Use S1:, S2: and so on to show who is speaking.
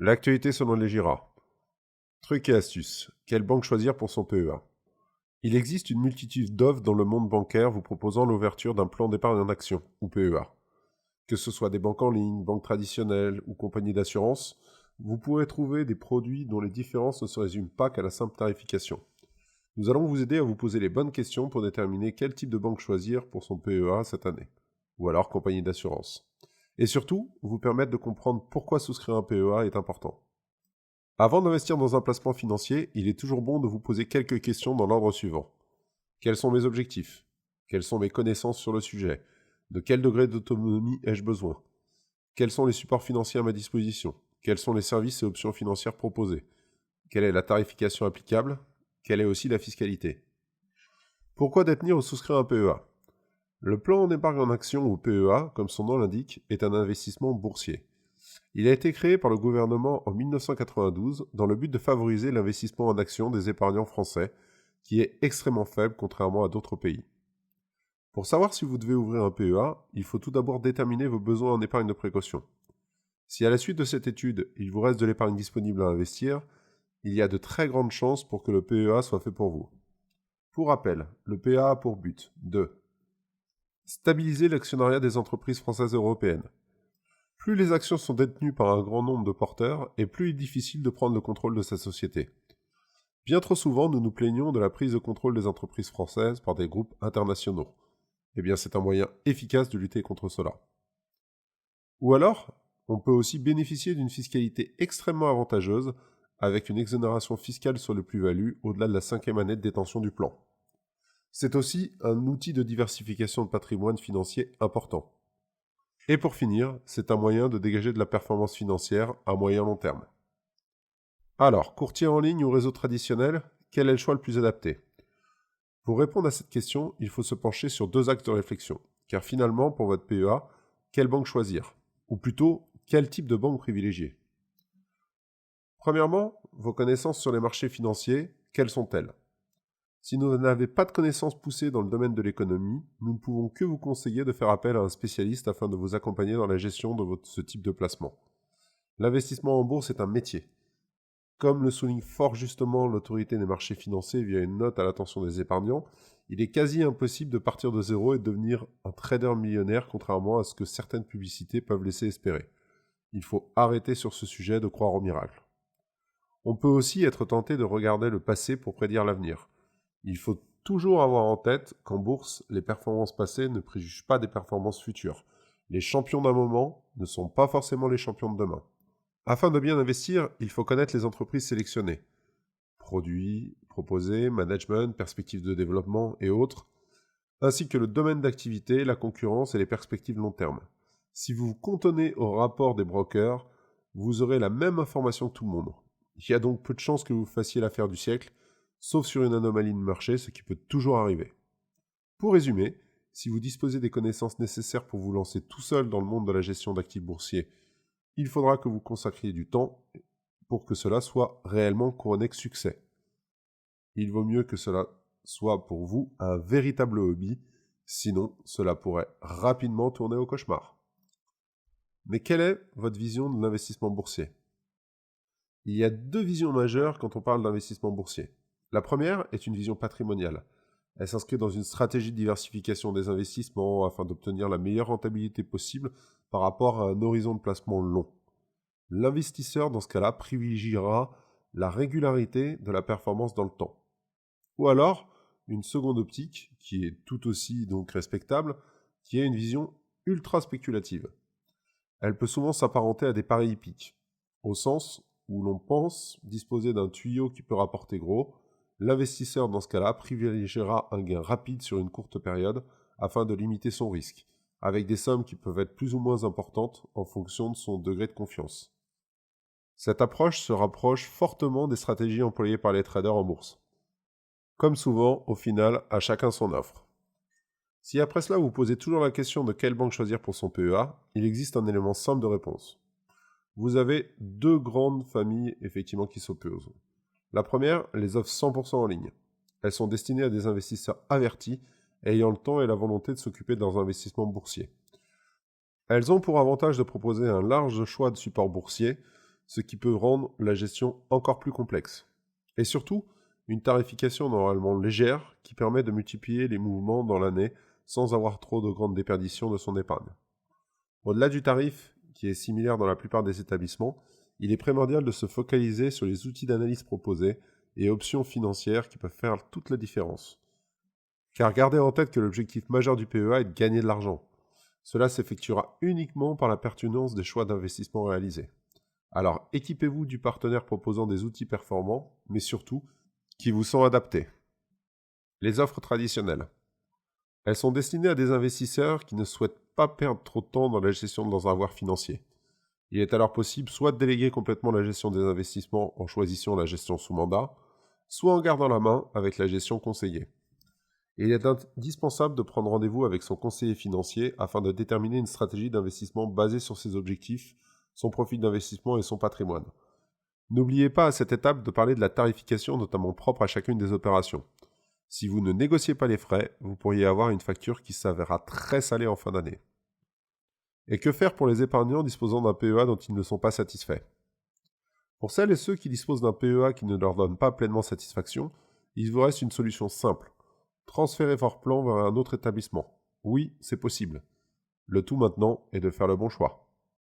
S1: L'actualité selon les GIRA. Trucs et astuces. Quelle banque choisir pour son PEA? Il existe une multitude d'offres dans le monde bancaire vous proposant l'ouverture d'un plan d'épargne en action, ou PEA. Que ce soit des banques en ligne, banques traditionnelles ou compagnies d'assurance, vous pourrez trouver des produits dont les différences ne se résument pas qu'à la simple tarification. Nous allons vous aider à vous poser les bonnes questions pour déterminer quel type de banque choisir pour son PEA cette année, ou alors compagnie d'assurance. Et surtout, vous permettre de comprendre pourquoi souscrire un PEA est important. Avant d'investir dans un placement financier, il est toujours bon de vous poser quelques questions dans l'ordre suivant. Quels sont mes objectifs? Quelles sont mes connaissances sur le sujet? De quel degré d'autonomie ai-je besoin? Quels sont les supports financiers à ma disposition? Quels sont les services et options financières proposés? Quelle est la tarification applicable? Quelle est aussi la fiscalité? Pourquoi détenir ou souscrire un PEA? Le plan d'épargne en action ou PEA, comme son nom l'indique, est un investissement boursier. Il a été créé par le gouvernement en 1992 dans le but de favoriser l'investissement en actions des épargnants français, qui est extrêmement faible contrairement à d'autres pays. Pour savoir si vous devez ouvrir un PEA, il faut tout d'abord déterminer vos besoins en épargne de précaution. Si à la suite de cette étude, il vous reste de l'épargne disponible à investir, il y a de très grandes chances pour que le PEA soit fait pour vous. Pour rappel, le PEA a pour but de stabiliser l'actionnariat des entreprises françaises et européennes. Plus les actions sont détenues par un grand nombre de porteurs, et plus il est difficile de prendre le contrôle de sa société. Bien trop souvent, nous nous plaignons de la prise de contrôle des entreprises françaises par des groupes internationaux. Eh bien, c'est un moyen efficace de lutter contre cela. Ou alors, on peut aussi bénéficier d'une fiscalité extrêmement avantageuse, avec une exonération fiscale sur les plus-values au-delà de la 5e année de détention du plan. C'est aussi un outil de diversification de patrimoine financier important. Et pour finir, c'est un moyen de dégager de la performance financière à moyen long terme. Alors, courtier en ligne ou réseau traditionnel, quel est le choix le plus adapté? Pour répondre à cette question, il faut se pencher sur deux axes de réflexion. Car finalement, pour votre PEA, quelle banque choisir? Ou plutôt, quel type de banque privilégier? Premièrement, vos connaissances sur les marchés financiers, quelles sont-elles? Si vous n'avez pas de connaissances poussées dans le domaine de l'économie, nous ne pouvons que vous conseiller de faire appel à un spécialiste afin de vous accompagner dans la gestion de ce type de placement. L'investissement en bourse est un métier. Comme le souligne fort justement l'autorité des marchés financiers via une note à l'attention des épargnants, il est quasi impossible de partir de zéro et de devenir un trader millionnaire contrairement à ce que certaines publicités peuvent laisser espérer. Il faut arrêter sur ce sujet de croire au miracle. On peut aussi être tenté de regarder le passé pour prédire l'avenir. Il faut toujours avoir en tête qu'en bourse, les performances passées ne préjugent pas des performances futures. Les champions d'un moment ne sont pas forcément les champions de demain. Afin de bien investir, il faut connaître les entreprises sélectionnées. Produits, proposés, management, perspectives de développement et autres, ainsi que le domaine d'activité, la concurrence et les perspectives long terme. Si vous vous cantonnez au rapport des brokers, vous aurez la même information que tout le monde. Il y a donc peu de chances que vous fassiez l'affaire du siècle, sauf sur une anomalie de marché, ce qui peut toujours arriver. Pour résumer, si vous disposez des connaissances nécessaires pour vous lancer tout seul dans le monde de la gestion d'actifs boursiers, il faudra que vous consacriez du temps pour que cela soit réellement couronné de succès. Il vaut mieux que cela soit pour vous un véritable hobby, sinon cela pourrait rapidement tourner au cauchemar. Mais quelle est votre vision de l'investissement boursier? Il y a deux visions majeures quand on parle d'investissement boursier. La première est une vision patrimoniale. Elle s'inscrit dans une stratégie de diversification des investissements afin d'obtenir la meilleure rentabilité possible par rapport à un horizon de placement long. L'investisseur, dans ce cas-là, privilégiera la régularité de la performance dans le temps. Ou alors, une seconde optique, qui est tout aussi donc respectable, qui est une vision ultra spéculative. Elle peut souvent s'apparenter à des paris hippiques, au sens où l'on pense disposer d'un tuyau qui peut rapporter gros. L'investisseur, dans ce cas-là, privilégiera un gain rapide sur une courte période afin de limiter son risque, avec des sommes qui peuvent être plus ou moins importantes en fonction de son degré de confiance. Cette approche se rapproche fortement des stratégies employées par les traders en bourse. Comme souvent, au final, à chacun son offre. Si après cela vous posez toujours la question de quelle banque choisir pour son PEA, il existe un élément simple de réponse. Vous avez deux grandes familles effectivement qui s'opposent. La première, les offres 100% en ligne. Elles sont destinées à des investisseurs avertis, ayant le temps et la volonté de s'occuper de leurs investissements boursiers. Elles ont pour avantage de proposer un large choix de supports boursiers, ce qui peut rendre la gestion encore plus complexe. Et surtout, une tarification normalement légère qui permet de multiplier les mouvements dans l'année sans avoir trop de grandes déperditions de son épargne. Au-delà du tarif, qui est similaire dans la plupart des établissements, il est primordial de se focaliser sur les outils d'analyse proposés et options financières qui peuvent faire toute la différence. Car gardez en tête que l'objectif majeur du PEA est de gagner de l'argent. Cela s'effectuera uniquement par la pertinence des choix d'investissement réalisés. Alors équipez-vous du partenaire proposant des outils performants, mais surtout qui vous sont adaptés. Les offres traditionnelles. Elles sont destinées à des investisseurs qui ne souhaitent pas perdre trop de temps dans la gestion de leurs avoirs financiers. Il est alors possible soit de déléguer complètement la gestion des investissements en choisissant la gestion sous mandat, soit en gardant la main avec la gestion conseillée. Il est indispensable de prendre rendez-vous avec son conseiller financier afin de déterminer une stratégie d'investissement basée sur ses objectifs, son profil d'investissement et son patrimoine. N'oubliez pas à cette étape de parler de la tarification notamment propre à chacune des opérations. Si vous ne négociez pas les frais, vous pourriez avoir une facture qui s'avérera très salée en fin d'année. Et que faire pour les épargnants disposant d'un PEA dont ils ne sont pas satisfaits? Pour celles et ceux qui disposent d'un PEA qui ne leur donne pas pleinement satisfaction, il vous reste une solution simple. Transférez votre plan vers un autre établissement. Oui, c'est possible. Le tout maintenant est de faire le bon choix.